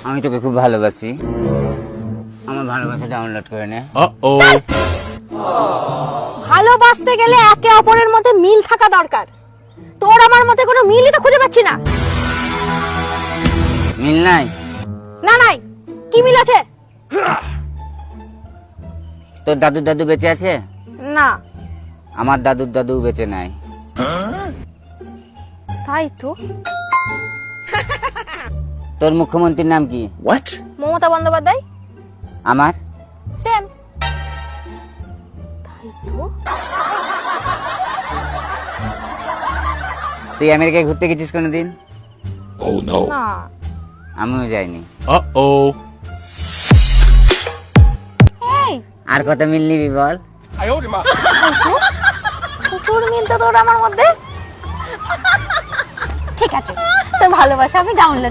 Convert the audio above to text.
আমি তোকে খুব ভালোবাসি, আমার ভালোবাসা ডাউনলোড করে নে। ভালোবাসতে গেলে একে অপরের মধ্যে মিল থাকা দরকার। তোর আমার মধ্যে কোনো মিলই তো খুঁজে পাচ্ছি না। মিল নাই? না নাই, কি মিল আছে? তোর দাদুর দাদু বেঁচে আছে? না। আমার দাদুর দাদু বেঁচে নাই। তাই তো। তোর মুখ্যমন্ত্রীর নাম কি? মমতা বন্দ্যোপাধ্যায়। আমার? সেম। তাই তো। তুই আমেরিকায় ঘুরতে গেছিস কোনোদিন? না। আমিও যাইনি। এই, আর কত মিল নিবি বল? প্রচুর মিল তো তোর আমার মধ্যে। ঠিক আছে, তোর ভালোবাসা আমি ডাউনলোড